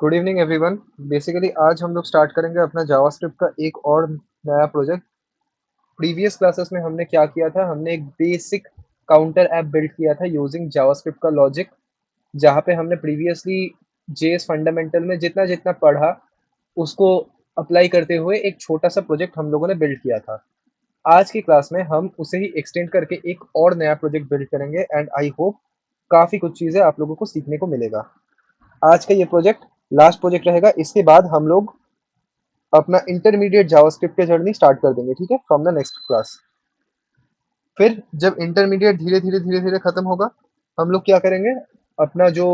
Good evening everyone. Basically आज हम लोग स्टार्ट करेंगे अपना जावास्क्रिप्ट का एक और नया प्रोजेक्ट। प्रीवियस क्लासेस में हमने क्या किया था, हमने एक बेसिक काउंटर ऐप बिल्ड किया था यूजिंग जावास्क्रिप्ट का लॉजिक, जहाँ पे हमने प्रीवियसली जेएस फंडामेंटल में जितना जितना पढ़ा उसको अप्लाई करते हुए एक छोटा सा प्रोजेक्ट हम लोगों ने बिल्ड किया था। आज की क्लास में हम उसे ही एक्सटेंड करके एक और नया प्रोजेक्ट बिल्ड करेंगे एंड आई होप काफ़ी कुछ चीज़ें आप लोगों को सीखने को मिलेगा। आज का ये प्रोजेक्ट लास्ट प्रोजेक्ट रहेगा। इसके बाद हम लोग अपना इंटरमीडिएट जावास्क्रिप्ट की जर्नी स्टार्ट कर देंगे, ठीक है, फ्रॉम द नेक्स्ट क्लास। फिर जब इंटरमीडिएट धीरे धीरे खत्म होगा, हम लोग क्या करेंगे, अपना जो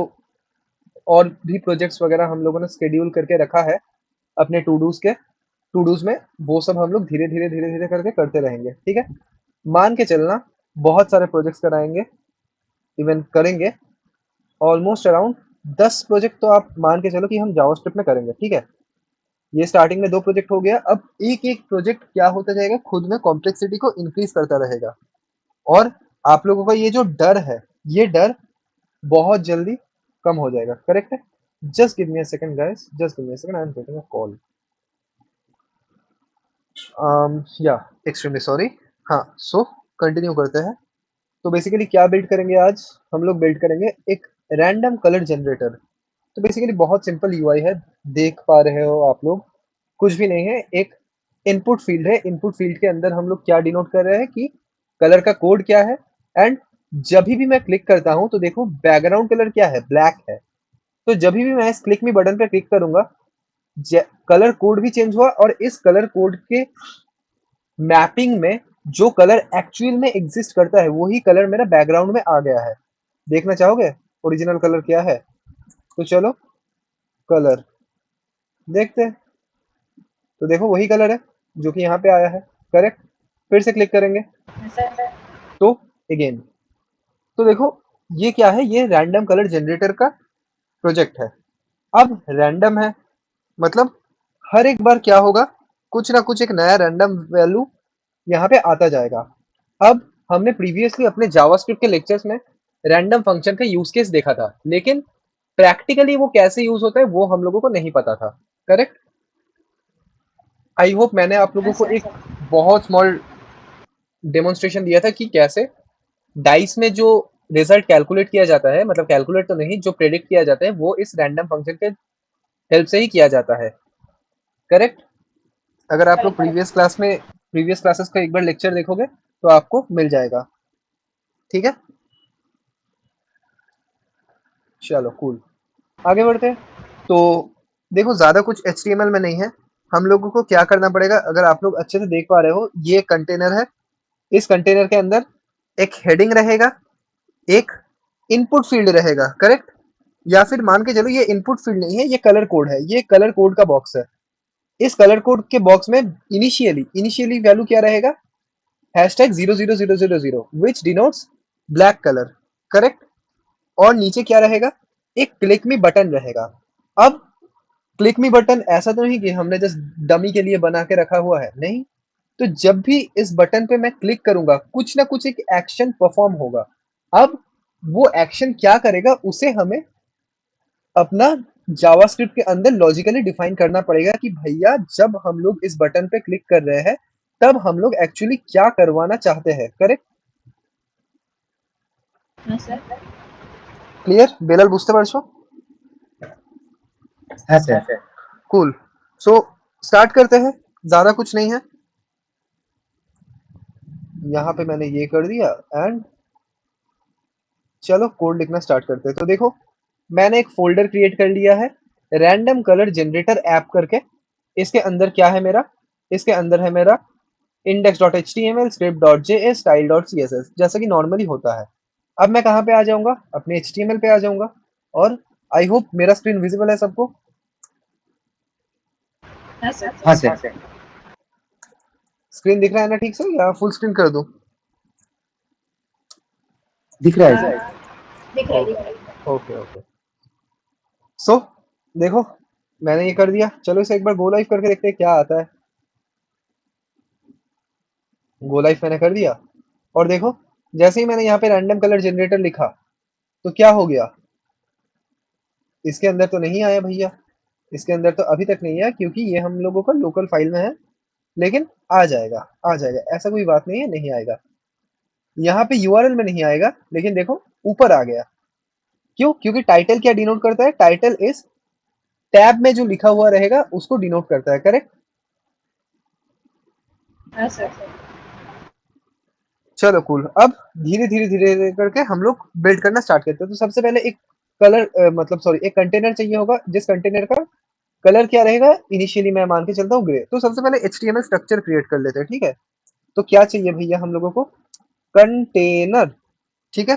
और भी प्रोजेक्ट्स वगैरह हम लोगों ने शेड्यूल करके रखा है अपने टू डूज में, वो सब हम लोग धीरे धीरे करके करते रहेंगे, ठीक है। मान के चलना, बहुत सारे प्रोजेक्ट्स कराएंगे, इवन करेंगे ऑलमोस्ट अराउंड 10 प्रोजेक्ट तो आप मान के चलो कि हम जावास्क्रिप्ट में करेंगे, ठीक है। ये स्टार्टिंग में 2 प्रोजेक्ट हो गया। अब एक एक प्रोजेक्ट क्या होता जाएगा, खुद में कॉम्प्लेक्सिटी को इंक्रीज करता रहेगा। और आप लोगों का ये जो डर है, ये डर बहुत जल्दी कम हो जाएगा, करेक्ट है। Just give me a second guys, just give me a second, I am getting a call. या एक्सट्रीमली सॉरी। हाँ, सो कंटिन्यू करते हैं। तो बेसिकली क्या बिल्ड करेंगे आज, हम लोग बिल्ड करेंगे एक रैंडम कलर जनरेटर। तो बेसिकली बहुत सिंपल यूआई है, देख पा रहे हो आप लोग, कुछ भी नहीं है। एक इनपुट फील्ड है, इनपुट फील्ड के अंदर हम लोग क्या डिनोट कर रहे हैं कि कलर का कोड क्या है। एंड जब भी मैं क्लिक करता हूं तो देखो बैकग्राउंड कलर क्या है, ब्लैक है। तो जब भी मैं इस क्लिक मी बटन पे क्लिक करूंगा, कलर कोड भी चेंज हुआ, और इस कलर कोड के मैपिंग में जो कलर एक्चुअल में एग्जिस्ट करता है वही कलर मेरा बैकग्राउंड में आ गया है। देखना चाहोगे ओरिजिनल कलर क्या है? तो चलो कलर देखते हैं। तो देखो वही कलर है जो कि यहाँ पे आया है, करेक्ट। फिर से क्लिक करेंगे तो अगेन, तो देखो ये क्या है, ये रैंडम कलर जनरेटर का प्रोजेक्ट है। अब रैंडम है मतलब हर एक बार क्या होगा, कुछ ना कुछ एक नया रैंडम वैल्यू यहाँ पे आता जाएगा। अब हमने प्रीवियसली अपने जावास्क्रिप्ट के लेक्चर्स में रैंडम फंक्शन का यूज केस देखा था, लेकिन प्रैक्टिकली वो कैसे यूज होता है वो हम लोगों को नहीं पता था, करेक्ट। आई होप मैंने आप लोगों को एक बहुत स्मॉल डेमोन्स्ट्रेशन दिया था कि कैसे डाइस में जो रिजल्ट कैलकुलेट किया जाता है, मतलब कैलकुलेट तो नहीं, जो प्रेडिक्ट किया जाता है वो इस रैंडम फंक्शन के हेल्प से ही किया जाता है, करेक्ट। अगर आप लोग प्रीवियस क्लासेस का एक बार लेक्चर देखोगे तो आपको मिल जाएगा, ठीक है। चलो कूल, आगे बढ़ते हैं। तो देखो ज़्यादा कुछ HTML में नहीं है। हम लोगों को क्या करना पड़ेगा, अगर आप लोग अच्छे से देख पा रहे हो, ये कंटेनर है। इस कंटेनर के अंदर एक हेडिंग रहेगा, एक इनपुट फील्ड रहेगा, करेक्ट। या फिर मान के चलो ये इनपुट फील्ड नहीं है, ये कलर कोड है, ये कलर कोड का बॉक्स है। इस कलर कोड के बॉक्स में इनिशियली वैल्यू क्या रहेगा, हैशटैग 00000 विच डिनोट्स ब्लैक कलर, करेक्ट। और नीचे क्या रहेगा, एक क्लिक मी बटन रहेगा। अब क्लिक मी बटन ऐसा तो नहीं कि हमने जस्ट डमी के लिए बना के रखा हुआ है, नहीं। तो जब भी इस बटन पे मैं क्लिक करूंगा कुछ ना कुछ एक एक्शन परफॉर्म होगा। अब वो एक्शन क्या करेगा उसे हमें अपना जावास्क्रिप्ट के अंदर लॉजिकली डिफाइन करना पड़ेगा कि भैया जब हम लोग इस बटन पे क्लिक कर रहे हैं तब हम लोग एक्चुअली क्या करवाना चाहते हैं, करेक्ट। हाँ सर। क्लियर बेलाल, বুঝতে পারছো? हाँ सर। कूल। सो स्टार्ट करते हैं, ज्यादा कुछ नहीं है। यहाँ पे मैंने ये कर दिया एंड चलो कोड लिखना स्टार्ट करते हैं। तो देखो मैंने एक फोल्डर क्रिएट कर लिया है, रैंडम कलर जनरेटर ऐप करके। इसके अंदर क्या है मेरा, इसके अंदर है मेरा index.html, script.js, style.css, जैसा कि नॉर्मली होता है। अब मैं कहाँ पे आ जाऊंगा, अपने HTML पे आ जाऊंगा। और आई होप मेरा स्क्रीन विजिबल है सबको। हाँ सर। हाँ सर, स्क्रीन दिख रहा है ना ठीक से, या फुल स्क्रीन कर दूं? दिख रहा है हाँ, सर। दिख रहा है, दिख ओके रहा है। Okay okay. सो देखो मैंने ये कर दिया, चलो इसे एक बार गो लाइव करके देखते हैं क्या आता है। गो लाइव मैंने कर दिया, और देखो जैसे ही मैंने यहाँ पे रैंडम कलर जनरेटर लिखा तो क्या हो गया, इसके अंदर तो नहीं आया भैया। इसके अंदर तो अभी तक नहीं है क्योंकि ये हम लोगों का लोकल फाइल में है, लेकिन आ जाएगा, आ जाएगा, ऐसा कोई बात नहीं है, नहीं आएगा। यहाँ पे यूआरएल में नहीं आएगा, लेकिन देखो ऊपर आ गया। क्यों? क्योंकि टाइटल क्या डिनोट करता है? टाइटल इज टैब में जो लिखा हुआ रहेगा उसको डिनोट करता है, करेक्ट? हाँ सर। चलो कूल। अब धीरे धीरे धीरे धीरे करके हम लोग बिल्ड करना स्टार्ट करते हैं। तो सबसे पहले एक कलर मतलब सॉरी एक कंटेनर चाहिए होगा, जिस कंटेनर का कलर क्या रहेगा, इनिशियली मैं मान के चलता हूँ ग्रे। तो सबसे पहले एचटीएमएल स्ट्रक्चर क्रिएट कर लेते हैं, ठीक है? तो क्या चाहिए भैया हम लोगों को? कंटेनर, ठीक है?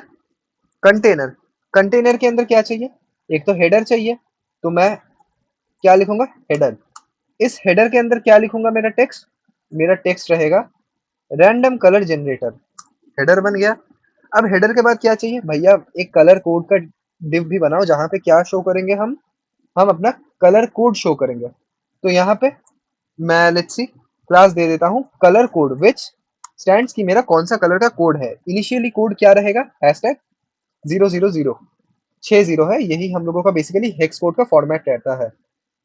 कंटेनर, कंटेनर के अंदर क्या चाहिए? एक तो हेडर चाहिए। तो मैं क्या लिखूंगा? हेडर। इस हेडर के अंदर क्या लिखूंगा? मेरा टेक्स्ट, मेरा टेक्स्ट रहेगा रैंडम कलर जनरेटर। हेडर बन गया। अब हेडर के बाद क्या चाहिए भैया? एक कलर कोड का डिव भी बनाओ, जहां पे क्या शो करेंगे हम अपना कलर कोड शो करेंगे। तो यहाँ पे मैं लेट्स सी क्लास दे देता हूँ कलर कोड विच स्टैंड्स की मेरा कौन सा कलर का कोड है। इनिशियली कोड क्या रहेगा? हैशटैग 000, 60 है। यही हम लोगों का बेसिकली हेक्स कोड का फॉर्मेट रहता है।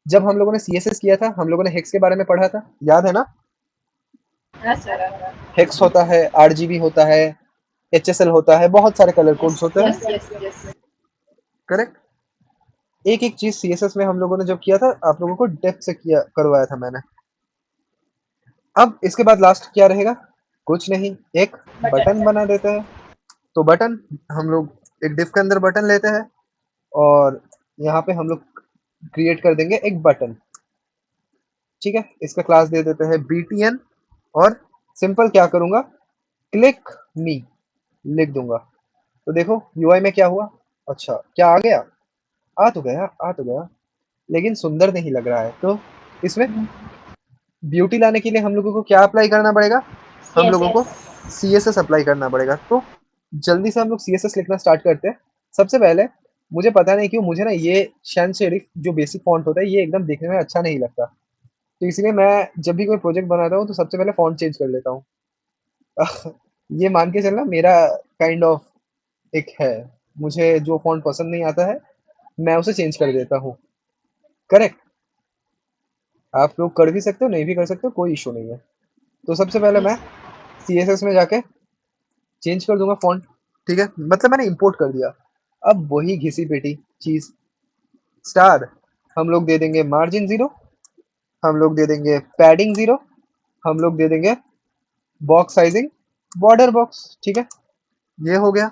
जब हम लोगों ने सीएसएस किया था, हम लोगों ने हेक्स के बारे में पढ़ा था, याद है ना? हाँ सर। हेक्स होता है, आरजीबी होता है, एचएसएल होता है, बहुत सारे कलर यस कोड्स होते हैं, यस यस यस। करेक्ट? एक एक चीज सीएसएस में हम लोगों ने जब किया था, आप लोगों को डेप्थ से किया करवाया था मैंने। अब इसके बाद लास्ट क्या रहेगा? कुछ नहीं, एक बटन। बटन बना देते हैं। तो बटन, हम लोग एक डिफ के अंदर बटन लेते हैं और यहाँ पे हम लोग क्रिएट कर देंगे एक बटन, ठीक है? इसका क्लास दे देते हैं btn और सिंपल क्या करूंगा? क्लिक मी लिख दूंगा। तो देखो यूआई में क्या हुआ? अच्छा, क्या आ गया? आ तो गया, आ तो गया, लेकिन सुंदर नहीं लग रहा है। तो इसमें ब्यूटी लाने के लिए हम लोगों को क्या अप्लाई करना पड़ेगा? हम यस लोगों को यस। सीएसएस अप्लाई करना पड़ेगा। तो जल्दी से हम लोग सीएसएस लिखना स्टार्ट करते हैं। सबसे पहले मुझे पता नहीं क्यों मुझे ना ये सैंस सेरिफ जो बेसिक फॉन्ट होता है ये एकदम दिखने में अच्छा नहीं लगता। तो इसलिए मैं जब भी कोई प्रोजेक्ट बनाता हूँ तो सबसे पहले फॉन्ट चेंज कर लेता हूँ। ये मान के चलना मेरा काइंड ऑफ एक है, मुझे जो फॉन्ट पसंद नहीं आता है मैं उसे चेंज कर देता हूँ, करेक्ट? आप लोग कर भी सकते हो, नहीं भी कर सकते हो, कोई इशू नहीं है। तो सबसे पहले मैं यस। सीएसएस में जाके चेंज कर दूंगा फॉन्ट, ठीक है? मतलब मैंने इंपोर्ट कर दिया। अब वही घिसी पिटी चीज, स्टार, हम लोग दे देंगे मार्जिन 0, हम लोग दे देंगे पैडिंग 0, हम लोग दे देंगे बॉक्स साइजिंग बॉर्डर बॉक्स, ठीक है? ये हो गया।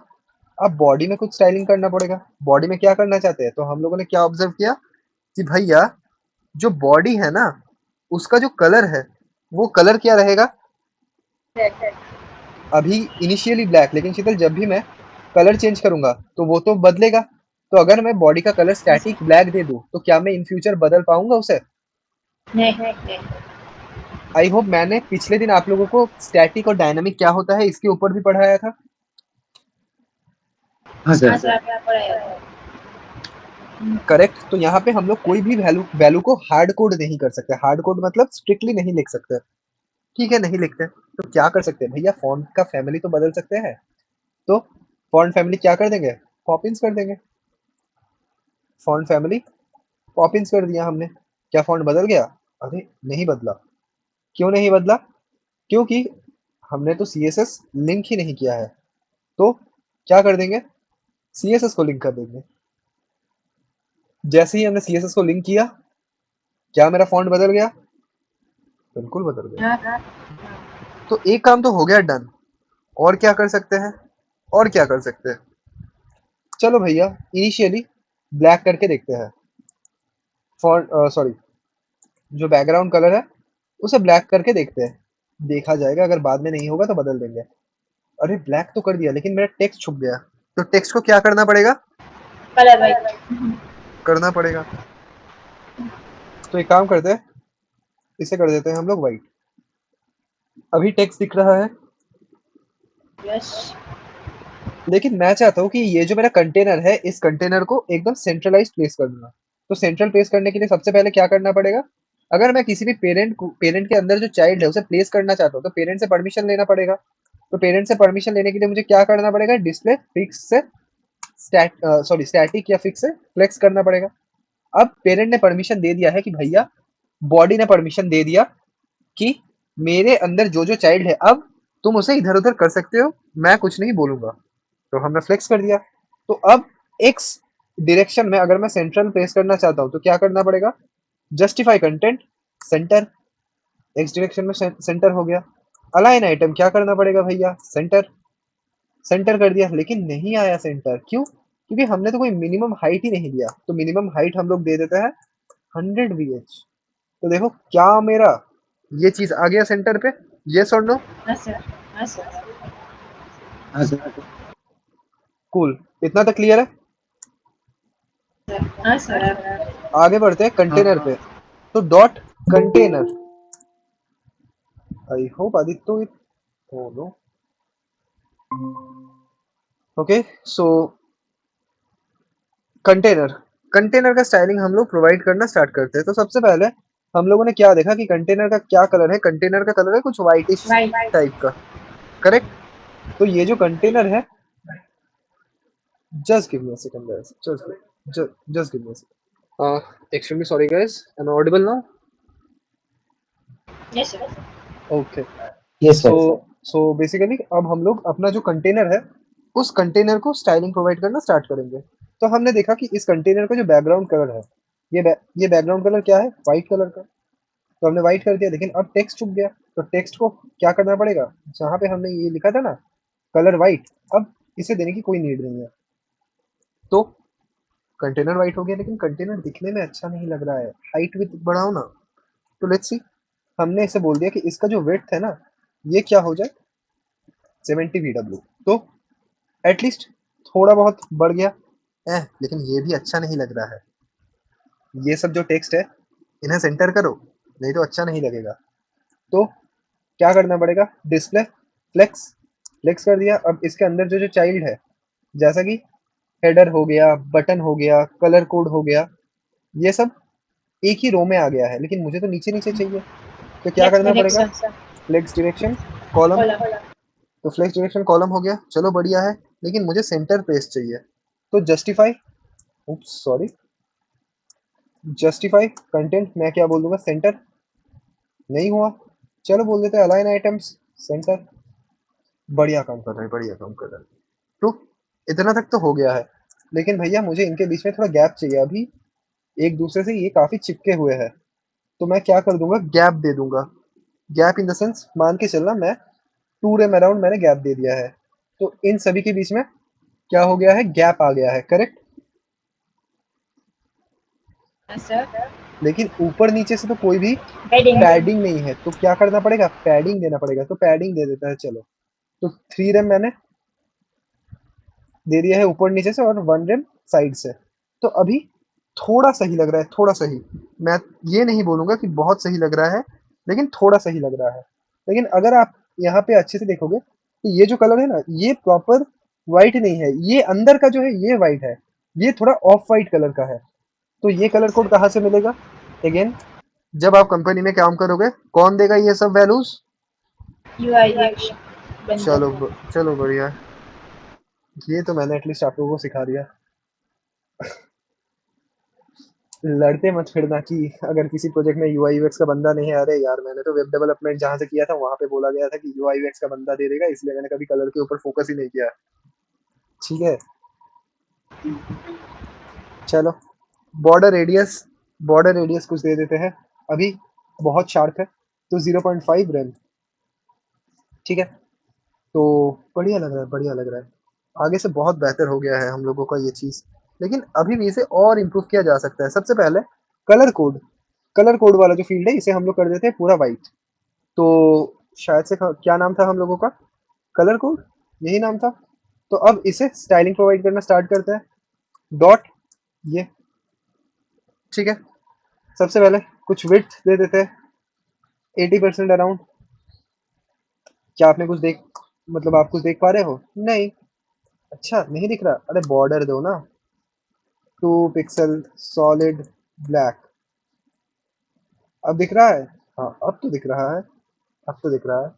अब बॉडी में कुछ स्टाइलिंग करना पड़ेगा। बॉडी में क्या करना चाहते हैं? तो हम लोगों ने क्या ऑब्जर्व किया कि भैया जो बॉडी है ना, उसका जो कलर है वो कलर क्या रहेगा? अभी इनिशियली ब्लैक, लेकिन शीतल जब भी मैं कलर चेंज करूंगा तो वो तो बदलेगा। तो अगर मैं बॉडी का कलर स्टैटिक ब्लैक दे दूं तो क्या मैं इन फ्यूचर बदल पाऊंगा उसे? नहीं नहीं। आई होप मैंने पिछले दिन आप लोगों को स्टैटिक और डायनामिक क्या होता है इसके ऊपर भी पढ़ाया था, हाँ सर। हाँ सर आपने पढ़ाया था। करेक्ट? तो यहाँ पे हम लोग कोई भी वैल्यू वैल्यू को हार्ड कोड नहीं कर सकते। हार्ड कोड मतलब स्ट्रिक्टली नहीं लिख सकते, ठीक है? नहीं लिखते तो क्या कर सकते हैं भैया? फॉन्ट का फैमिली तो बदल सकते हैं। तो फॉन्ट फैमिली क्या कर देंगे? पॉपिंस कर देंगे। फॉन्ट फैमिली पॉपिंस कर दिया हमने। क्या फॉन्ट बदल गया? अरे नहीं बदला। क्यों नहीं बदला? क्योंकि हमने तो सीएसएस लिंक ही नहीं किया है। तो क्या कर देंगे? सीएसएस को लिंक कर देंगे। जैसे ही हमने सीएसएस को लिंक किया, क्या मेरा फॉन्ट बदल गया? बिल्कुल बदल गया। हाँ हाँ। तो एक काम तो हो गया डन। और क्या कर सकते हैं? और क्या कर सकते हैं? चलो भैया इनिशियली ब्लैक करके देखते हैं। फॉन्ट सॉरी, जो बैकग्राउंड कलर है उसे ब्लैक करके देखते हैं। देखा जाएगा, अगर बाद में नहीं होगा तो बदल देंगे। अरे ब्लैक तो कर दिया लेकिन मेरा टेक्स्ट छुप गया। तो टेक्स्ट को क्या करना पड़ेगा? Colour white. करना पड़ेगा। तो एक काम करते हैं, इसे कर देते हैं हम लोग व्हाइट। अभी टेक्स्ट दिख रहा है, यस। लेकिन मैं चाहता हूँ कि ये जो मेरा कंटेनर है इस कंटेनर को एकदम सेंट्रलाइज प्लेस कर दूंगा। तो सेंट्रल प्लेस करने के लिए सबसे पहले क्या करना पड़ेगा? अगर मैं किसी भी पेरेंट के अंदर जो चाइल्ड है उसे प्लेस करना चाहता हूँ तो पेरेंट से परमिशन लेना पड़ेगा। तो पेरेंट से परमिशन लेने के लिए मुझे क्या करना पड़ेगा? डिस्प्ले फिक्स से स्टैटिक या फिक्स से फ्लेक्स करना पड़ेगा। अब पेरेंट ने परमिशन दे दिया है कि भैया, बॉडी ने परमिशन दे दिया कि मेरे अंदर जो जो चाइल्ड है, अब तुम उसे इधर उधर कर सकते हो, मैं कुछ नहीं बोलूंगा। तो हमने फ्लेक्स कर दिया। तो अब एक्स डायरेक्शन में अगर मैं सेंट्रल प्लेस करना चाहता हूँ तो क्या करना पड़ेगा? Justify content centre, x direction में सेंटर हो गया। अलाइन आइटम क्या करना पड़ेगा भैया? सेंटर, सेंटर कर दिया। लेकिन नहीं आया सेंटर, क्यों? क्योंकि हमने तो कोई मिनिमम हाइट ही नहीं दिया। तो मिनिमम हाइट हम लोग दे देते हैं 100 VH। तो देखो क्या मेरा ये चीज आ गया सेंटर पे, यस और नो? हाँ सर, हाँ सर, हाँ सर। कूल, इतना तक क्लियर है? हाँ सर, आगे बढ़ते हैं कंटेनर हाँ पे। तो dot container, I hope Aditya it, oh no, okay. So container, container का स्टाइलिंग हम लोग प्रोवाइड करना स्टार्ट करते हैं। तो सबसे पहले हम लोगों ने क्या देखा कि कंटेनर का क्या कलर है? कंटेनर का कलर है कुछ व्हाइटिश वाइट, टाइप का, करेक्ट? तो ये जो कंटेनर है, just give me a second guys, just give me a second. Extremely sorry guys, am I audible now? Yes sir, okay. Yes so sir. So basically अब हम लोग अपना जो कंटेनर है, उस कंटेनर को स्टाइलिंग प्रोवाइड करना स्टार्ट करेंगे। तो हमने देखा कि इस कंटेनर का जो बैकग्राउंड कलर है, ये बैकग्राउंड कलर क्या है? व्हाइट कलर का। तो हमने व्हाइट कर दिया, लेकिन अब टेक्स्ट चुक गया। तो टेक्स्ट को क्या करना पड़ेगा? जहाँ पे हमने ये लिखा था ना, कलर व्हाइट, अब इसे देने की कोई नीड नहीं है। तो कंटेनर व्हाइट हो गया, लेकिन कंटेनर दिखने में अच्छा नहीं लग रहा है। हाइट विथ बढ़ाओ ना। तो लेट्स सी, हमने इसे बोल दिया कि इसका जो विड्थ है ना, ये क्या हो जाए? 70 VW। तो एटलीस्ट थोड़ा बहुत बढ़ गया। लेकिन ये भी अच्छा नहीं लग रहा है। ये सब जो टेक्स्ट है, इन्हें सेंटर करो, नहीं तो अच्छा नहीं लगेगा। तो क्या करना पड़ेगा? डिस्प्ले फ्लेक्स, फ्लेक्स कर दिया। अब इसके अंदर जो जो चाइल्ड है, जैसा कि हेडर हो गया, बटन हो गया, कलर कोड हो गया, ये सब एक ही रो में आ गया है, लेकिन मुझे तो नीचे नीचे चाहिए। तो क्या फ्लेक्स करना पड़ेगा? Direction, flex direction column. Column, तो फ्लेक्स डायरेक्शन कॉलम हो गया, चलो बढ़िया है। लेकिन मुझे सेंटर प्लेस चाहिए। तो जस्टिफाई, सॉरी, जस्टिफाई कंटेंट, मैं क्या बोल दूंगा? सेंटर। नहीं हुआ, चलो बोल देते हैं अलाइन आइटम्स सेंटर। बढ़िया काम कर रहे हैं, बढ़िया काम कर रहे हैं। तो इतना तक तो हो गया है, लेकिन भैया मुझे इनके बीच में थोड़ा गैप चाहिए। अभी एक दूसरे से ये काफी चिपके हुए हैं। तो मैं क्या कर दूंगा? गैप दे दूंगा। गैप इन द सेंस, मान के चलना मैं 2 रेम अराउंड मैंने गैप दे दिया है। तो इन सभी के बीच में क्या हो गया है? गैप आ गया है, करेक्ट? हाँ सर, लेकिन ऊपर नीचे से तो कोई भी हेडिंग, पैडिंग नहीं है। तो क्या करना पड़ेगा? पैडिंग देना पड़ेगा। तो पैडिंग दे देता है, चलो। तो 3 रेम मैंने दे दिया है ऊपर नीचे से, और 1 रेम साइड से। तो अभी थोड़ा सही लग रहा है, थोड़ा सही। मैं ये नहीं बोलूंगा कि बहुत सही लग रहा है, लेकिन थोड़ा सही लग रहा है। लेकिन अगर आप यहाँ पे अच्छे से देखोगे तो ये जो कलर है ना, ये प्रॉपर व्हाइट नहीं है। ये अंदर का जो है ये व्हाइट है, ये थोड़ा ऑफ व्हाइट कलर का है। तो ये कलर कोड कहाँ से मिलेगा? अगेन, जब आप कंपनी में काम करोगे, कौन देगा ये सब वैल्यूज? यूआई यूएक्स बंदर, चलो बढ़िया। ये तो मैंने एटलीस्ट आप लोगों को सिखा दिया। लड़ते मत फिरना कि अगर किसी प्रोजेक्ट में यूआई यूएक्स का बंदा नहीं है। अरे यार, मैंने तो वेब डेवलपमेंट जहाँ से किया था वहां पे बोला गया था कि यूआई यूएक्स का बंदा दे देगा, इसलिए मैंने कभी कलर के ऊपर फोकस ही नहीं किया। ठीक है, चलो। बॉर्डर रेडियस, बॉर्डर रेडियस कुछ दे देते हैं। अभी बहुत शार्प है, तो 0.5 रेम। ठीक है, तो बढ़िया लग रहा है, बढ़िया लग रहा है। आगे से बहुत बेहतर हो गया है हम लोगों का ये चीज़। लेकिन अभी भी इसे और इम्प्रूव किया जा सकता है। सबसे पहले कलर कोड, कलर कोड वाला जो फील्ड है, इसे हम लोग कर देते हैं पूरा वाइट। तो शायद से क्या नाम था हम लोगों का? कलर कोड, यही नाम था। तो अब इसे स्टाइलिंग प्रोवाइड करना स्टार्ट करते हैं। डॉट, ये ठीक है। सबसे पहले कुछ विड्थ दे देते हैं 80% अराउंड। क्या आपने कुछ देख, मतलब आप कुछ देख पा रहे हो? नहीं, अच्छा नहीं दिख रहा। अरे बॉर्डर दो ना, 2 पिक्सल सॉलिड ब्लैक। अब दिख रहा है? हाँ, अब तो दिख रहा है, अब तो दिख रहा है।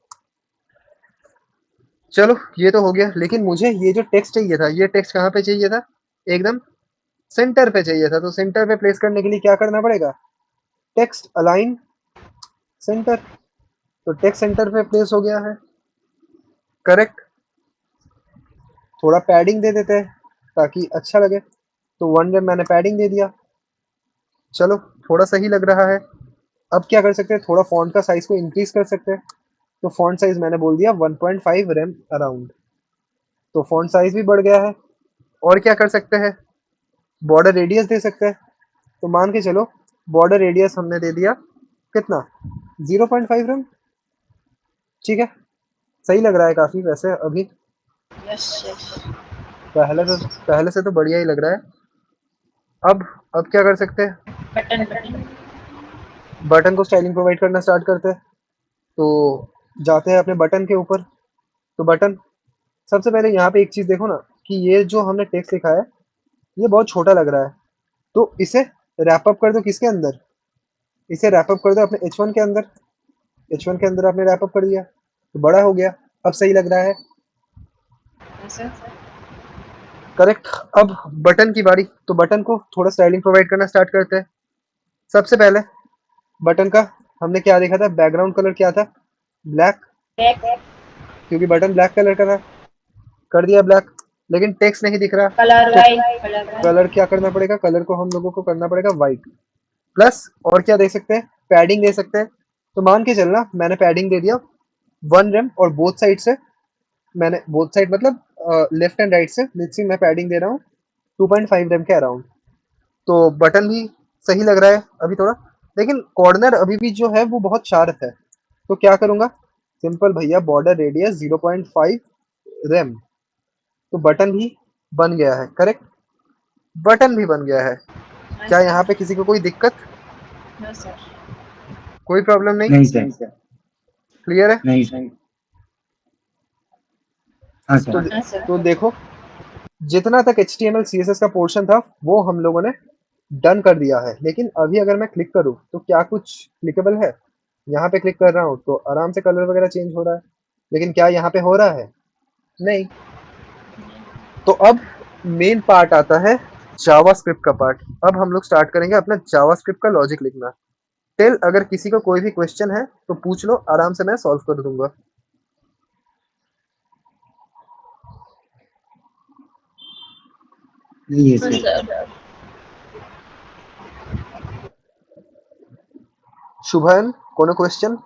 चलो ये तो हो गया, लेकिन मुझे ये जो टेक्स्ट चाहिए था, ये टेक्स्ट कहाँ पे चाहिए था? एकदम सेंटर पे चाहिए था, तो सेंटर पे प्लेस करने के लिए क्या करना पड़ेगा? Text align centre. तो टेक्स्ट सेंटर पे प्लेस हो गया है, करेक्ट। थोड़ा पैडिंग दे देते हैं ताकि अच्छा लगे, तो 1 रेम मैंने पैडिंग दे दिया। चलो, थोड़ा सही लग रहा है। अब क्या कर सकते हैं, थोड़ा फॉन्ट का साइज को इंक्रीज कर सकते हैं। तो फॉन्ट साइज मैंने बोल दिया 1.5 रेम अराउंड, तो फॉन्ट साइज भी बढ़ गया है। और क्या कर सकते हैं, बॉर्डर रेडियस दे सकते हैं। तो मान के चलो बॉर्डर रेडियस हमने दे दिया कितना, 0.5 रेम। ठीक है, सही लग रहा है काफी वैसे अभी। Yes, yes. पहले से तो बढ़िया ही लग रहा है। अब क्या कर सकते हैं, Button. बटन को स्टाइलिंग प्रोवाइड करना स्टार्ट करते हैं। तो जाते हैं अपने बटन के ऊपर। तो बटन, सबसे पहले यहाँ पे एक चीज देखो ना, कि ये जो हमने टेक्स्ट लिखा है ये बहुत छोटा लग रहा है। तो इसे रैप अप कर दो किसके अंदर, इसे रैप अप कर दो अपने H1 के अंदर। H1 के अंदर आपने रैप अप कर दिया तो बड़ा हो गया, अब सही लग रहा है, Yes, sir. करेक्ट। अब बटन की बारी, तो बटन को थोड़ा स्टाइलिंग प्रोवाइड करना स्टार्ट करते हैं। सबसे पहले बटन का हमने क्या देखा था, बैकग्राउंड कलर क्या था, ब्लैक, Black. क्योंकि बटन ब्लैक कलर का था, कर दिया ब्लैक। लेकिन टेक्स्ट नहीं दिख रहा, Color तो white. Color white. कलर क्या करना पड़ेगा, कलर को हम लोगों को करना पड़ेगा वाइट। प्लस और क्या दे सकते हैं, पैडिंग दे सकते हैं। तो मान के चलना मैंने पैडिंग दे दिया 1 रेम, और बोथ साइड से मैंने, बोथ साइड मतलब लेफ्ट एंड राइट से मिक्सिंग मैं पैडिंग दे रहा हूँ 2.5 रेम के अराउंड। तो बटन भी सही लग रहा है अभी थोड़ा, लेकिन कॉर्नर अभी भी जो है वो बहुत शार्प है। तो क्या करूंगा, सिंपल भैया, बॉर्डर रेडियस 0.5 रेम। तो बटन भी बन गया है, करेक्ट, बटन भी बन गया है। Yes, क्या sir. यहाँ पे किसी को कोई दिक्कत, No, sir. कोई प्रॉब्लम नहीं, नहीं सर। क्लियर है? नहीं सर। हाँ तो सर। Yes, sir. तो देखो, जितना तक HTML CSS का पोर्शन था वो हम लोगों ने डन कर दिया है। लेकिन अभी अगर मैं क्लिक करूँ तो क्या कुछ क्लिकेबल है? यहाँ पे क्लिक कर रहा हूँ तो आराम से कलर वगैरह चेंज हो रहा है, लेकिन क्या यहाँ पे हो रहा है? नहीं। तो अब मेन पार्ट आता है जावास्क्रिप्ट का पार्ट। अब हम लोग स्टार्ट करेंगे अपना जावास्क्रिप्ट का लॉजिक लिखना। टिल अगर किसी को कोई भी क्वेश्चन है तो पूछ लो, आराम से मैं सॉल्व कर दूंगा। नहीं है No, सर। sir. शुभन, कोनो क्वेश्चन?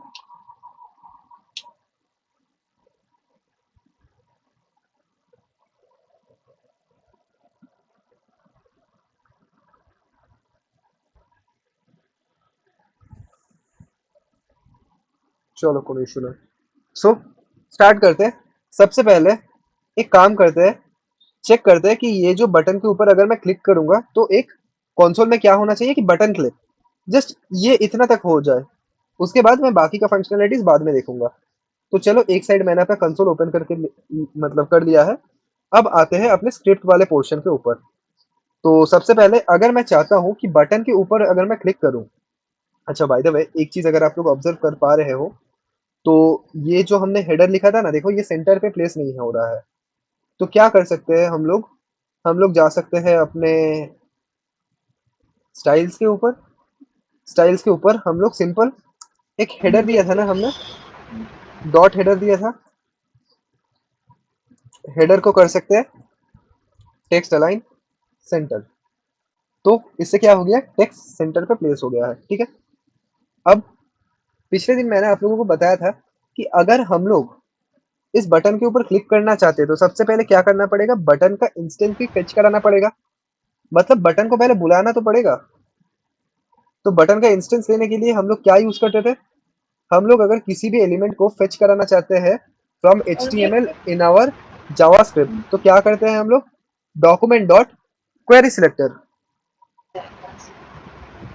चलो, कोई इशू नहीं। सो स्टार्ट करते हैं। सबसे पहले एक काम करते हैं, चेक करते हैं कि ये जो बटन के ऊपर अगर मैं क्लिक करूंगा तो एक कंसोल में क्या होना चाहिए कि बटन क्लिक, जस्ट ये इतना तक हो जाए। उसके बाद मैं बाकी का फंक्शनैलिटीज बाद में देखूंगा। तो चलो, एक साइड मैंने अपना कंसोल ओपन करके मतलब कर लिया है। अब आते हैं अपने स्क्रिप्ट वाले पोर्शन के ऊपर। तो सबसे पहले अगर मैं चाहता हूँ कि बटन के ऊपर अगर मैं क्लिक करूँ, अच्छा बाय द वे एक चीज अगर आप लोग ऑब्जर्व कर पा रहे हो, तो ये जो हमने हेडर लिखा था ना, देखो ये सेंटर पे प्लेस नहीं हो रहा है। तो क्या कर सकते हैं हम लोग जा सकते हैं अपने स्टाइल्स के ऊपर। स्टाइल्स के ऊपर हम लोग सिंपल एक हेडर दिया था ना हमने, डॉट हेडर दिया था, हेडर को कर सकते हैं टेक्स्ट अलाइन सेंटर। तो इससे क्या हो गया, टेक्स्ट सेंटर पे प्लेस हो गया है, ठीक है। अब पिछले दिन मैंने आप लोगों को बताया था कि अगर हम लोग इस बटन के ऊपर क्लिक करना चाहते हैं तो सबसे पहले क्या करना पड़ेगा, बटन का इंस्टेंस भी फेच कराना पड़ेगा। मतलब बटन को पहले बुलाना तो पड़ेगा। तो बटन का इंस्टेंस लेने के लिए हम लोग क्या यूज करते थे, हम लोग अगर किसी भी एलिमेंट को फेच कराना चाहते हैं from Okay. HTML in our JavaScript, तो क्या करते हैं हम लोग, डॉक्यूमेंट डॉट क्वेरी सिलेक्टर।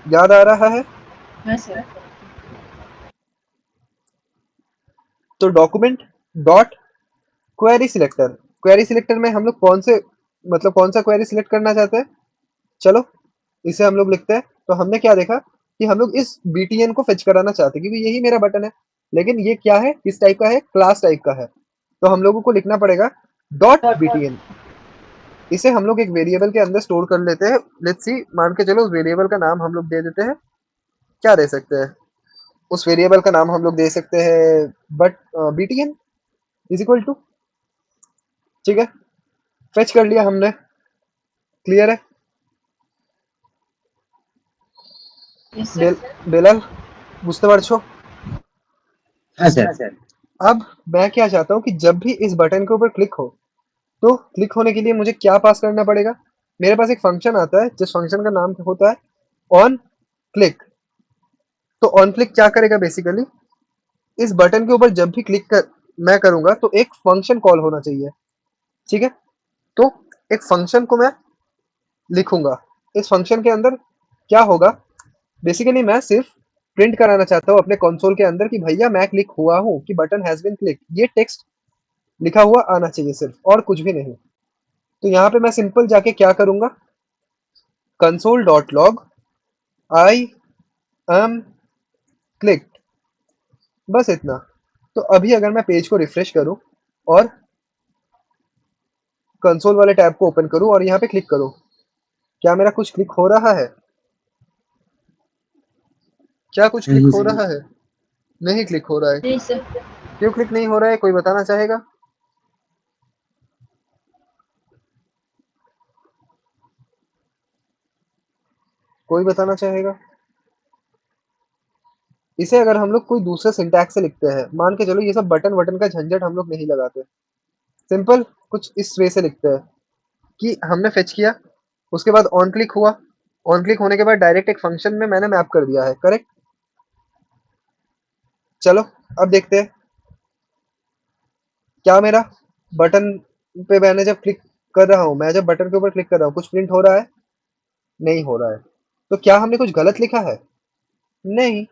याद आ रहा है? Yes, sir. तो document dot query selector, query selector में हम लोग कौन से, मतलब कौन सा क्वेरी सिलेक्ट करना चाहते हैं, चलो इसे हम लोग लिखते हैं। तो हमने क्या देखा कि हम लोग इस BTN को फेच कराना चाहते हैं क्योंकि यही मेरा बटन है। लेकिन ये क्या है, किस टाइप का है, क्लास टाइप का है। तो हम लोगों को लिखना पड़ेगा डॉट Dot. BTN। इसे हम लोग एक वेरिएबल के अंदर स्टोर कर लेते हैं। लेट्स सी, मान के चलो उस वेरिएबल का नाम हम लोग दे देते हैं, क्या दे सकते हैं? उस वेरिएबल का नाम हम लोग दे सकते हैं but btn is equal to, ठीक है, फेच कर लिया हमने, क्लियर है? Yes, sir. बेलाल, बुझते पारछो? हाँ सर। अब मैं क्या चाहता हूँ कि जब भी इस बटन के ऊपर क्लिक हो, तो क्लिक होने के लिए मुझे क्या पास करना पड़ेगा? मेरे पास एक फंक्शन आता है जिस फंक्शन का नाम होता है ऑन क्लिक। तो ऑन क्लिक क्या करेगा? बेसिकली इस बटन के ऊपर जब भी मैं करूंगा तो एक फंक्शन कॉल होना चाहिए, ठीक है? तो एक फंक्शन को मैं लिखूंगा। इस फंक्शन के अंदर क्या होगा? बेसिकली मैं सिर्फ प्रिंट कराना चाहता हूँ अपने कंसोल के अंदर कि भैया मैं क्लिक हुआ हूँ, कि बटन हैज बीन क्लिक, ये टेक्स्ट लिखा हुआ आना चाहिए सिर्फ, और कुछ भी नहीं। तो यहाँ पे मैं सिंपल जाके क्या करूंगा, console dot log I am clicked, बस इतना। तो अभी अगर मैं पेज को रिफ्रेश करूं और कंसोल वाले टैब को ओपन करूं और यहाँ पे क्लिक करूं, क्या मेरा कुछ क्लिक हो रहा है? क्या कुछ क्लिक नहीं हो सर। रहा है? नहीं क्लिक हो रहा है। Yes, sir. क्यों क्लिक नहीं हो रहा है? कोई बताना चाहेगा? कोई बताना चाहेगा? इसे अगर हम लोग कोई दूसरे सिंटैक्स से लिखते हैं, मान के चलो ये सब बटन वटन का झंझट हम लोग नहीं लगाते, सिंपल कुछ इस वे से लिखते हैं कि हमने फेच किया, उसके बाद ऑन क्लिक हुआ, ऑन क्लिक होने के बाद डायरेक्ट एक फंक्शन में मैंने मैप कर दिया है, करेक्ट? चलो अब देखते हैं, क्या मेरा बटन पे मैंने जब क्लिक कर रहा हूँ, मैं जब बटन के ऊपर क्लिक कर रहा हूँ, कुछ प्रिंट हो रहा है? नहीं हो रहा है। तो क्या हमने कुछ गलत लिखा है? नहीं।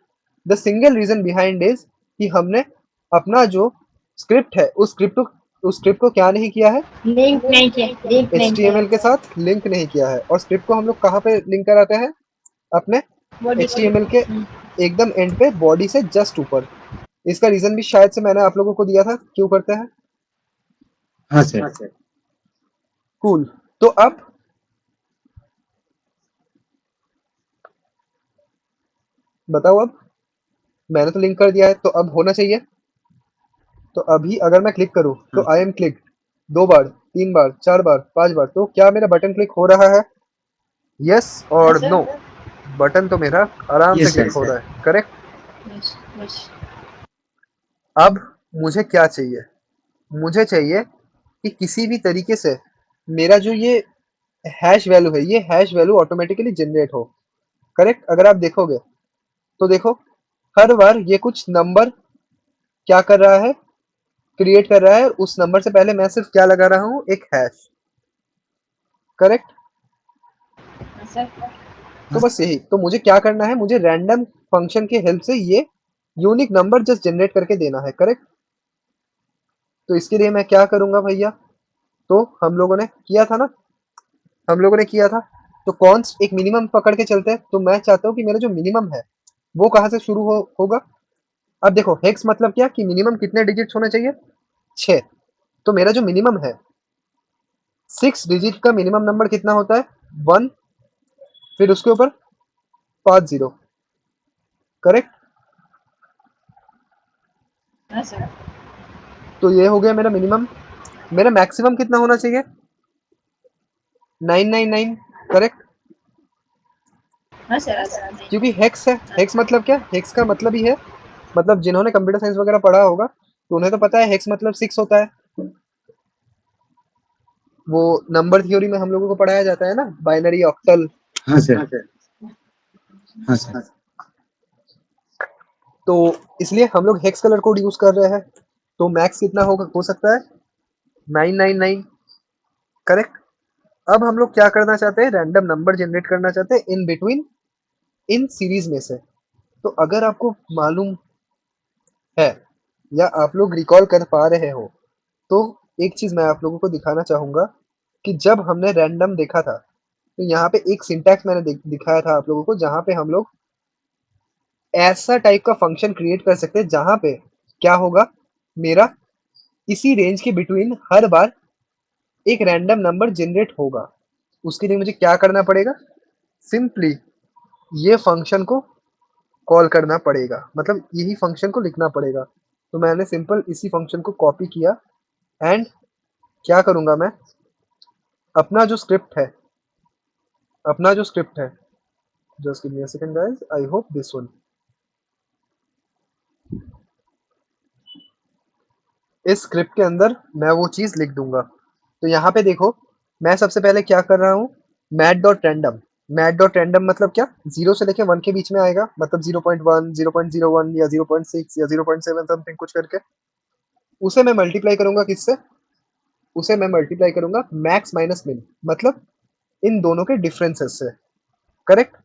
The single reason behind is कि हमने अपना जो स्क्रिप्ट है उस स्क्रिप्ट को क्या नहीं किया है? Link नहीं किया, link नहीं किया. HTML के साथ लिंक नहीं किया है। और स्क्रिप्ट को हम लोग कहाँ पे लिंक कराते हैं? अपने Body. HTML के एकदम एंड पे, बॉडी से जस्ट ऊपर। इसका रीजन भी शायद से मैंने आप लोगों को दिया था, क्यों करते हैं। हाँ सर। कूल। तो अब बताओ, अब मैंने तो लिंक कर दिया है, तो अब होना चाहिए। तो अभी अगर मैं क्लिक करूं तो हाँ आई एम क्लिक, 2 बार, 3 बार, 4 बार, 5 बार, तो क्या मेरा बटन क्लिक हो रहा है? यस Yes, और sir. नो? बटन तो मेरा आराम से यस क्लिक हो सर। रहा है, करेक्ट? Yes, yes. अब मुझे क्या चाहिए? मुझे चाहिए कि किसी भी तरीके से मेरा जो ये हैश वैल्यू है, ये हैश वैल्यू ऑटोमेटिकली जनरेट हो, करेक्ट? अगर आप देखोगे तो देखो, हर बार ये कुछ नंबर क्या कर रहा है, क्रिएट कर रहा है, उस नंबर से पहले मैं सिर्फ क्या लगा रहा हूँ, एक हैश, करेक्ट? Yes, sir. तो बस यही, तो मुझे क्या करना है, मुझे रैंडम फंक्शन की हेल्प से ये यूनिक नंबर जस्ट जनरेट करके देना है, करेक्ट? तो इसके लिए मैं क्या करूंगा भैया, तो हम लोगों ने किया था ना, हम लोगों ने किया था, तो कॉन्स्ट एक मिनिमम पकड़ के चलते हैं। तो मैं चाहता हूँ कि मेरा जो मिनिमम है वो कहाँ से शुरू होगा। अब देखो, हेक्स मतलब क्या, कि मिनिमम कितने डिजिट्स होने चाहिए? 6। तो मेरा जो मिनिमम है, 6 डिजिट का मिनिमम नंबर कितना होता है? 1, फिर उसके ऊपर 5 0, करेक्ट? Yes, sir. तो ये हो गया मेरा मिनिमम। मेरा मैक्सिमम कितना होना चाहिए? 999, correct? Yes, sir. Yes, sir. क्योंकि हेक्स है। हेक्स मतलब क्या? हेक्स का मतलब ही है, मतलब जिन्होंने कंप्यूटर साइंस वगैरह पढ़ा होगा तो उन्हें तो पता है हेक्स मतलब 6 होता है। वो नंबर थ्योरी में हम लोगों को पढ़ाया जाता है ना, बाइनरी, ऑक्टल। हाँ सर। हाँ सर। तो इसलिए हम लोग हेक्स कलर कोड यूज कर रहे हैं। तो मैक्स कितना होगा, हो सकता है 999, करेक्ट? अब हम लोग क्या करना चाहते हैं, रैंडम नंबर जनरेट करना चाहते हैं इन बिटवीन, इन सीरीज में से। तो अगर आपको मालूम है या आप लोग रिकॉल कर पा रहे हो, तो एक चीज मैं आप लोगों को दिखाना चाहूंगा कि जब हमने रैंडम देखा था, तो यहाँ पे एक सिंटैक्स मैंने दिखाया था आप लोगों को, जहाँ पे हम लोग ऐसा टाइप का फंक्शन क्रिएट कर सकते हैं जहाँ पे क्या होगा, मेरा इसी रेंज के बिटवीन हर बार एक रैंडम नंबर जनरेट होगा। उसके लिए मुझे क्या करना पड़ेगा? सिंपली ये फंक्शन को कॉल करना पड़ेगा, मतलब यही फंक्शन को लिखना पड़ेगा। तो मैंने सिंपल इसी फंक्शन को कॉपी किया एंड क्या करूंगा मैं, अपना जो स्क्रिप्ट है, just give me a second guys, I hope this one, इस स्क्रिप्ट के अंदर मैं वो चीज लिख दूंगा। तो यहाँ पे देखो, मैं सबसे पहले क्या कर रहा हूँ, मैट डॉट रैंडम मतलब क्या, 0 से लेके 1 के बीच में आएगा, मतलब 0.1, 0.01 या 0.6 या 0.7 समथिंग कुछ करके। उसे मैं मल्टीप्लाई करूंगा किससे? उसे मैं मल्टीप्लाई करूंगा मैक्स माइनस मिन, मतलब इन दोनों के डिफरेंसेस से। करेक्ट?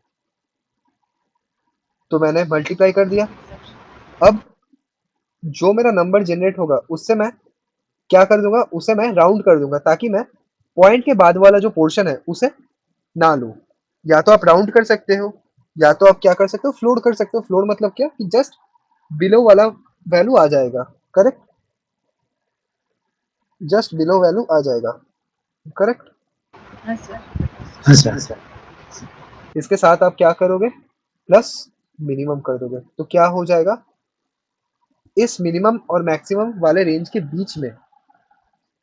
तो मैंने मल्टीप्लाई कर दिया। अब जो मेरा नंबर जनरेट होगा उससे मैं क्या कर दूंगा, उसे मैं राउंड कर दूंगा, ताकि मैं पॉइंट के बाद वाला जो पोर्शन है उसे ना लूं। या तो आप राउंड कर सकते हो, या तो आप क्या कर सकते हो, फ्लोट कर सकते हो। फ्लोट मतलब क्या, कि जस्ट बिलो वाला वैल्यू आ जाएगा। करेक्ट? जस्ट बिलो वैल्यू आ जाएगा। करेक्ट? हाँ सर। हाँ सर। इसके साथ आप क्या करोगे, प्लस मिनिमम कर दोगे, तो क्या हो जाएगा, इस मिनिमम और मैक्सिमम वाले रेंज के बीच में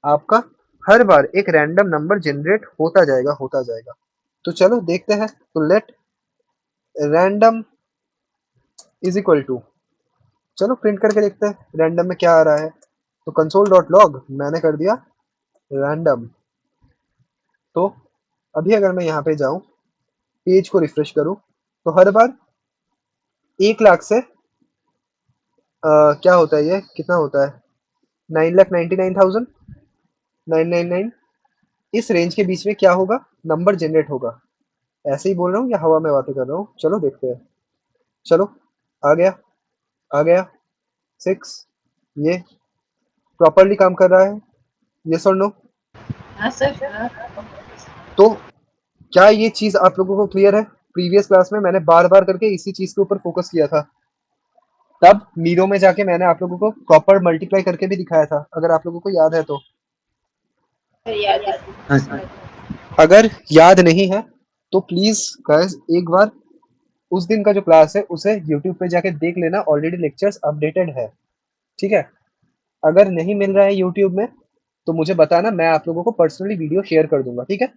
आपका हर बार एक रैंडम नंबर जनरेट होता जाएगा। तो चलो देखते हैं। तो let random is equal to, चलो प्रिंट करके देखते हैं रैंडम में क्या आ रहा है। तो कंसोल डॉट लॉग मैंने कर दिया रैंडम। तो अभी अगर मैं यहाँ पे जाऊँ, पेज को रिफ्रेश करूँ, तो हर बार 1 लाख से क्या होता है, ये कितना होता है, 9,99,999, इस रेंज के बीच में क्या होगा, नंबर जनरेट होगा। ऐसे ही बोल रहा हूँ या हवा में बातें कर रहा हूँ, चलो देखते हैं। चलो, आ गया, आ गया 6, ये प्रॉपरली काम कर रहा है, यस और नो? हाँ सर। हाँ। तो क्या ये चीज आप लोगों को क्लियर है? प्रीवियस क्लास में मैंने बार बार करके इसी चीज के ऊपर फोकस किया था। तब मीरो में जाके मैंने आप लोगों को प्रॉपर मल्टीप्लाई करके भी दिखाया था, अगर आप लोगों को याद है तो। सर याद है। हाँ सर। अगर याद नहीं है तो प्लीज गाइस एक बार उस दिन का जो क्लास है उसे यूट्यूब पे जाके देख लेना, ऑलरेडी लेक्चर्स अपडेटेड है। ठीक है? अगर नहीं मिल रहा है यूट्यूब में तो मुझे बताना, मैं आप लोगों को पर्सनली वीडियो शेयर कर दूंगा। ठीक है?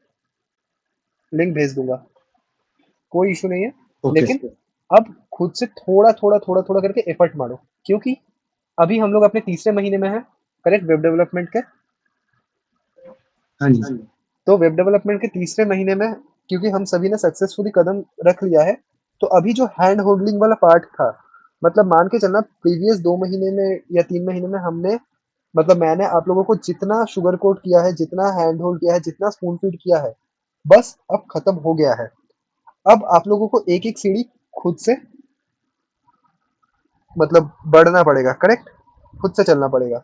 लिंक भेज दूंगा, कोई इशू नहीं है। ओके लेकिन सर। अब खुद से थोड़ा थोड़ा थोड़ा थोड़ा करके एफर्ट मारो, क्योंकि अभी हम लोग अपने तीसरे महीने में हैं। करेक्ट? वेब डेवलपमेंट के। हाँ जी सर। तो वेब डेवलपमेंट के तीसरे महीने में, क्योंकि हम सभी ने सक्सेसफुली कदम रख लिया है, तो अभी जो हैंड होल्डिंग वाला पार्ट था, मतलब मान के चलना प्रीवियस 2 महीने में या 3 महीने में हमने, मतलब मैंने आप लोगों को जितना शुगर कोट किया है, जितना हैंड होल्ड किया है, जितना स्पून फीड किया है, बस अब खत्म हो गया है। अब आप लोगों को एक एक सीढ़ी खुद से, मतलब बढ़ना पड़ेगा। करेक्ट? खुद से चलना पड़ेगा।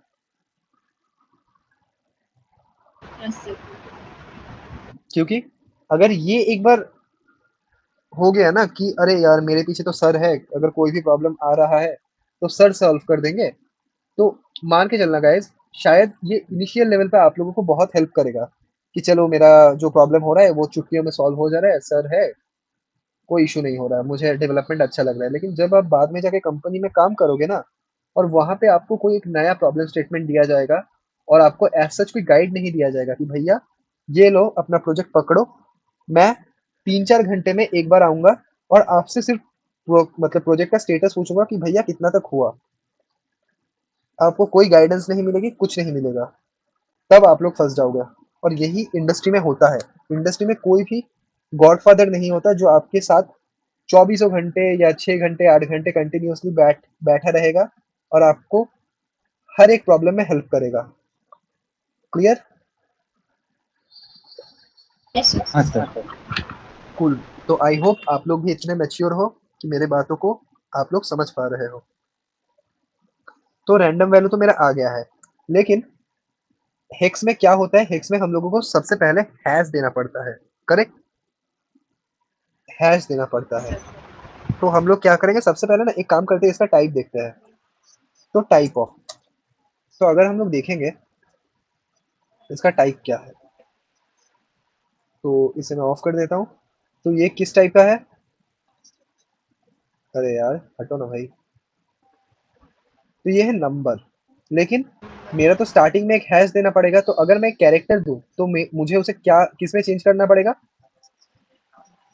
Yes sir. क्योंकि अगर ये एक बार हो गया ना कि अरे यार मेरे पीछे तो सर है, अगर कोई भी प्रॉब्लम आ रहा है तो सर सॉल्व कर देंगे, तो मान के चलना गाइज, शायद ये इनिशियल लेवल पे आप लोगों को बहुत हेल्प करेगा कि चलो मेरा जो प्रॉब्लम हो रहा है वो चुटकियों में सॉल्व हो जा रहा है, सर है, कोई इशू नहीं हो रहा है, मुझे डेवलपमेंट अच्छा लग रहा है। लेकिन जब आप बाद में जाके कंपनी में काम करोगे ना, और वहां पे आपको कोई एक नया प्रॉब्लम स्टेटमेंट दिया जाएगा, और आपको एज सच कोई गाइड नहीं दिया जाएगा कि भैया ये लो अपना प्रोजेक्ट पकड़ो, मैं 3-4 घंटे में एक बार आऊंगा और आपसे सिर्फ मतलब प्रोजेक्ट का स्टेटस पूछूंगा कि भैया कितना तक हुआ, आपको कोई गाइडेंस नहीं मिलेगी, कुछ नहीं मिलेगा, तब आप लोग फंस जाओगे। और यही इंडस्ट्री में होता है। इंडस्ट्री में कोई भी गॉडफादर नहीं होता जो आपके साथ चौबीसों घंटे या 6 घंटे 8 घंटे कंटिन्यूसली बैठा रहेगा और आपको हर एक प्रॉब्लम में हेल्प करेगा। क्लियर? Yes sir. हाँ सर। कूल। तो आई होप आप लोग भी इतने मैच्योर हो कि मेरे बातों को आप लोग समझ पा रहे हो। तो रैंडम वैल्यू तो मेरा आ गया है, लेकिन हेक्स में क्या होता है, हेक्स में हम लोगों को सबसे पहले हैश देना पड़ता है। करेक्ट? हैश देना पड़ता है। सर। तो हम लोग क्या करेंगे, सबसे पहले ना एक काम करते हैं, इसका टाइप देखते हैं। तो टाइप ऑफ, तो अगर हम लोग देखेंगे इसका टाइप क्या है, तो इसे मैं ऑफ कर देता हूँ। तो ये किस टाइप का है? अरे यार हटो ना भाई। तो ये है नंबर, लेकिन मेरा तो स्टार्टिंग में एक हैश देना पड़ेगा। तो अगर मैं एक कैरेक्टर दूं तो मुझे उसे क्या किसमें चेंज करना पड़ेगा?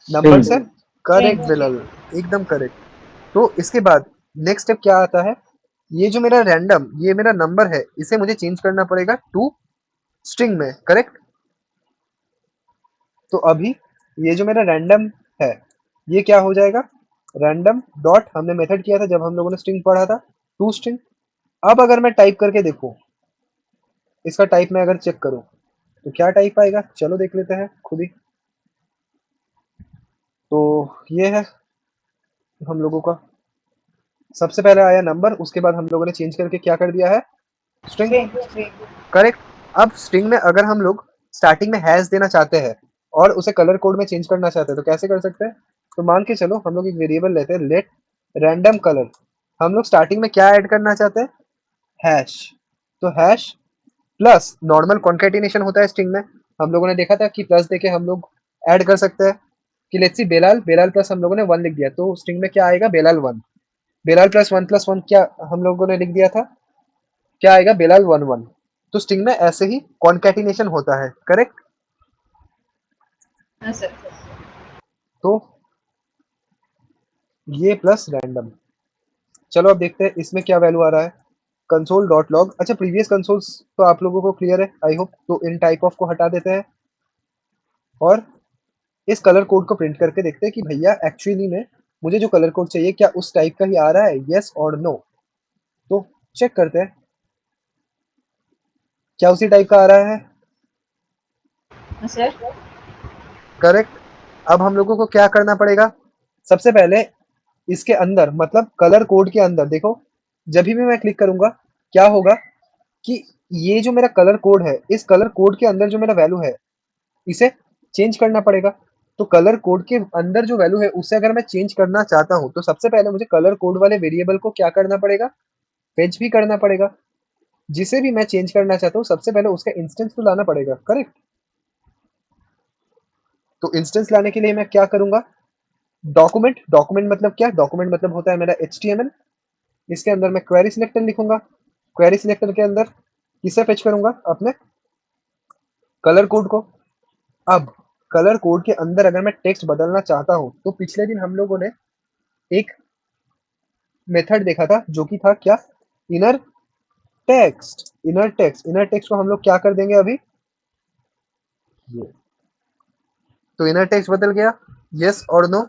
Number string. से। करेक्ट स्ट्रिंग बिलल, एकदम करेक्ट। तो इसके बाद नेक्स्ट स्टेप क्या आता है? ये जो मेरा रैंडम, ये मेरा नंबर है, इसे मुझे चेंज करना पड़ेगा टू स्ट्रिंग में, करेक्ट? तो अभी ये जो मेरा रैंडम है, ये क्या हो जाएगा? रैंडम डॉट, हमने मेथड किया था जब हम लोगों ने स्ट्रिंग पढ़ा था, टू स्ट्रिंग। अब अगर मैं टाइप करके देखूं, इसका टाइप मैं अगर चेक करूं, तो क्या टाइप आएगा? चलो देख लेते हैं खुद ही। तो ये है हम लोगों का, सबसे पहले आया नंबर, उसके बाद हम लोगों ने चेंज करके क्या कर दिया है? स्ट्रिंग। String string correct. अब स्ट्रिंग में अगर हम लोग स्टार्टिंग में हैश देना चाहते हैं और उसे कलर कोड में चेंज करना चाहते हैं, तो कैसे कर सकते हैं? तो मान के चलो हम लोग एक वेरिएबल लेते हैं, लेट रैंडम कलर। हम लोग स्टार्टिंग में क्या ऐड करना चाहते हैं? हैश। तो हैश प्लस नॉर्मल कॉन्केटिनेशन होता है स्ट्रिंग में, हम लोगों ने देखा था कि प्लस देके हम लोग ऐड कर सकते हैं। कि let's see Belal, Belal plus हम लोगों ने वन लिख दिया, तो स्ट्रिंग में क्या आएगा? Belal one. Belal plus one क्या हम लोगों ने लिख दिया था? क्या आएगा? Belal one one. तो स्ट्रिंग में ऐसे ही कॉन्केटिनेशन होता है, करेक्ट? हाँ सर। तो ये प्लस रैंडम। चलो अब देखते हैं इसमें क्या वैल्यू आ रहा है। Console dot log. अच्छा, प्रीवियस कंसोल्स तो आप लोगों को क्लियर है आई होप। तो इन टाइप ऑफ को हटा देते हैं और इस कलर कोड को प्रिंट करके देखते हैं कि भैया एक्चुअली में मुझे जो कलर कोड चाहिए क्या उस टाइप का ही आ रहा है, येस और नो। तो चेक करते हैं क्या उसी टाइप का आ रहा है। हाँ सर। करेक्ट। अब हम लोगों को क्या करना पड़ेगा? सबसे पहले इसके अंदर, मतलब कलर कोड के अंदर देखो, जब भी मैं क्लिक करूंगा क्या होगा कि ये जो मेरा कलर कोड है, इस कलर कोड के अंदर जो मेरा वैल्यू है, इसे चेंज करना पड़ेगा। तो कलर कोड के अंदर जो वैल्यू है उसे अगर मैं चेंज करना चाहता हूं, तो सबसे पहले मुझे कलर कोड वाले वेरिएबल को क्या करना पड़ेगा? फेच भी करना पड़ेगा। जिसे भी मैं चेंज करना चाहता हूँ सबसे पहले उसका इंस्टेंस तो लाना पड़ेगा, करेक्ट? तो इंस्टेंस लाने के लिए मैं क्या करूंगा? डॉक्यूमेंट। डॉक्यूमेंट मतलब क्या? डॉक्यूमेंट मतलब होता है मेरा HTML। इसके अंदर मैं क्वेरी सिलेक्टर लिखूंगा। क्वेरी सिलेक्टर के अंदर किसे फेच करूंगा? अपने कलर कोड को। अब कलर कोड के अंदर अगर मैं टेक्स्ट बदलना चाहता हूं, तो पिछले दिन हम लोगों ने एक मेथड देखा था जो कि था क्या? Inner text. Inner text, inner text को हम लोग क्या कर देंगे अभी? ये। तो इनर टेक्स्ट बदल गया, यस और नो।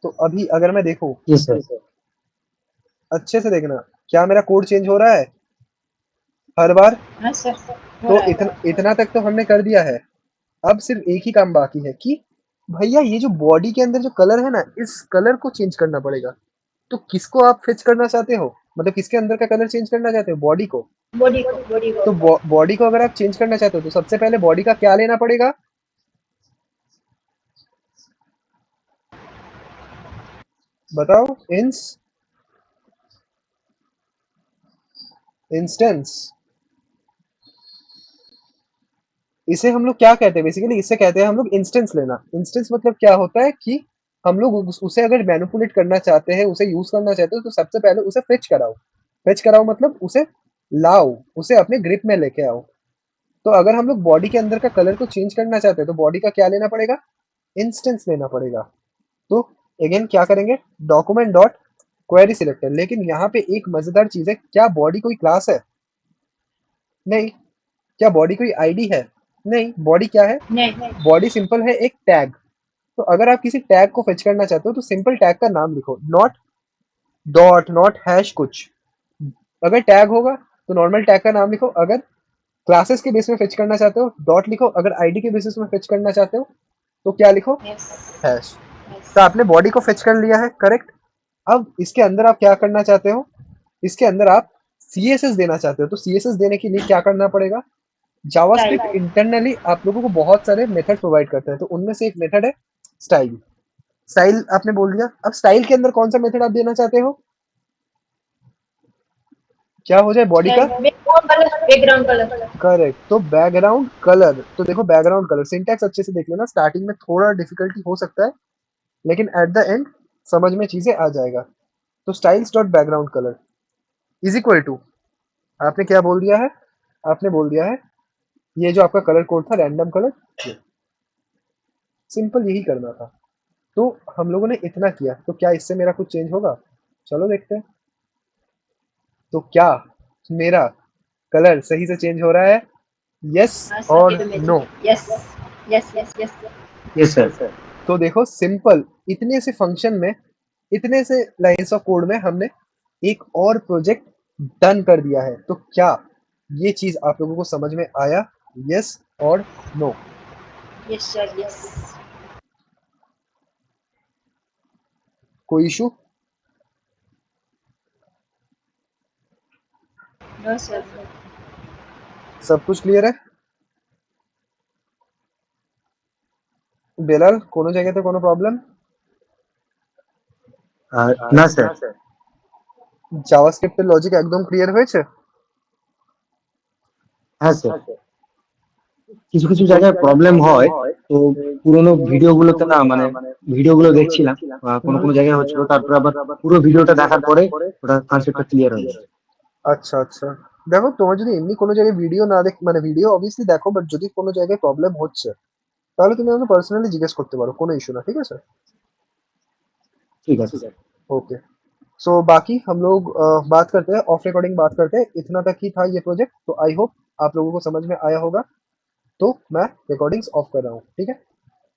तो अभी अगर मैं देखूं, यस सर। अच्छे से देखना, क्या मेरा कोड चेंज हो रहा है हर बार? हाँ सर, हो तो रहा है। इतना इतना तक तो हमने कर दिया है। अब सिर्फ एक ही काम बाकी है कि भैया ये जो बॉडी के अंदर जो कलर है ना, इस कलर को चेंज करना पड़ेगा। तो किसको आप फेच करना चाहते हो? मतलब किसके अंदर का कलर चेंज करना चाहते हो? बॉडी को। बॉडी को। तो बॉडी को अगर आप चेंज करना चाहते हो तो सबसे पहले बॉडी का क्या लेना पड़ेगा? बताओ। इंस्टेंस। इसे हम लोग क्या कहते हैं? बेसिकली इसे कहते हैं हम लोग इंस्टेंस लेना। इंस्टेंस मतलब क्या होता है कि हम लोग उसे अगर मैनिपुलेट करना चाहते हैं, उसे यूज करना चाहते हो, तो सबसे पहले उसे फेच कराओ। फेच कराओ मतलब उसे लाओ, उसे अपने ग्रिप में लेके आओ। तो अगर हम लोग बॉडी के अंदर का कलर को चेंज करना चाहते हैं तो बॉडी का क्या लेना पड़ेगा? इंस्टेंस लेना पड़ेगा। तो अगेन क्या करेंगे? Document dot query selector. लेकिन यहाँ पे एक मजेदार चीज है, क्या बॉडी कोई क्लास है? नहीं। क्या बॉडी कोई आईडी है? नहीं। बॉडी क्या है? नहीं। बॉडी सिंपल है एक टैग। तो अगर आप किसी टैग को फेच करना चाहते हो तो सिंपल टैग का नाम लिखो, नॉट डॉट, नॉट हैश कुछ। अगर टैग होगा तो नॉर्मल टैग का नाम लिखो। अगर क्लासेस के बेस में फेच करना चाहते हो डॉट लिखो। अगर आईडी के बेसिस में फेच करना चाहते हो तो क्या लिखो? यस। हैश। यस। तो आपने बॉडी को फेच कर लिया है, करेक्ट? अब इसके अंदर आप क्या करना चाहते हो? इसके अंदर आप CSS देना चाहते हो। तो CSS देने के लिए क्या करना पड़ेगा? JavaScript type. इंटरनली आप लोगों को बहुत सारे मेथड प्रोवाइड करता है, तो उनमें से एक मेथड है स्टाइल। स्टाइल आपने बोल दिया। अब स्टाइल के अंदर कौन सा मेथड आप देना चाहते हो? क्या हो जाए बॉडी का? Style background colour. करेक्ट, तो बैकग्राउंड कलर, तो देखो बैकग्राउंड कलर सिंटैक्स अच्छे से देख लेना, स्टार्टिंग में थोड़ा डिफिकल्टी हो सकता है लेकिन एट द एंड समझ में चीजें आ जाएगा। तो styles dot background colour is equal to, आपने क्या बोल दिया है, आपने बोल दिया है ये जो आपका कलर कोड था रैंडम कलर, सिंपल यही करना था। तो हम लोगों ने इतना किया, तो क्या इससे मेरा कुछ चेंज होगा? चलो देखते हैं। तो क्या मेरा कलर सही से चेंज हो रहा है? यस हाँ सर, और ये तो no? Magic. Yes yes yes yes. Yes sir. तो देखो सिंपल, इतने से फंक्शन में, इतने से लाइंस ऑफ कोड में हमने एक और प्रोजेक्ट डन कर दिया है। तो क्या ये चीज आप लोगों को समझ में आया? यस और नो? Yes sir, yes. कोई इशू? No sir. सब कुछ क्लियर है? बेलाल कोनो जगह तो कोनो प्रॉब्लम? না স্যার। জাভাস্ক্রিপ্টের লজিক একদম ক্লিয়ার হয়েছে? হ্যাঁ স্যার। কিছু কিছু জায়গায় প্রবলেম হয়, তো পুরোনো ভিডিওগুলোতে না মানে ভিডিওগুলো দেখছিলাম, কোনো কোনো জায়গায় হচ্ছিল, তারপর আবার পুরো ভিডিওটা দেখার পরে ওটা কনসেপ্টটা ক্লিয়ার হয়ে গেছে। আচ্ছা আচ্ছা, দেখো তোমার যদি এমনি কোনো জায়গায় ভিডিও না দেখ, মানে ভিডিও অবভিয়াসলি দেখো, বাট যদি কোনো জায়গায় প্রবলেম হচ্ছে তাহলে তুমি আমাকে পার্সোনালি জিজ্ঞেস করতে পারো, কোনো ইস্যু না, ঠিক আছে? ঠিক আছে স্যার। ओके। सो बाकी हम लोग बात करते हैं ऑफ रिकॉर्डिंग, बात करते हैं, इतना तक ही था ये प्रोजेक्ट। तो आई होप आप लोगों को समझ में आया होगा। तो मैं रिकॉर्डिंग्स ऑफ कर रहा हूँ, ठीक है?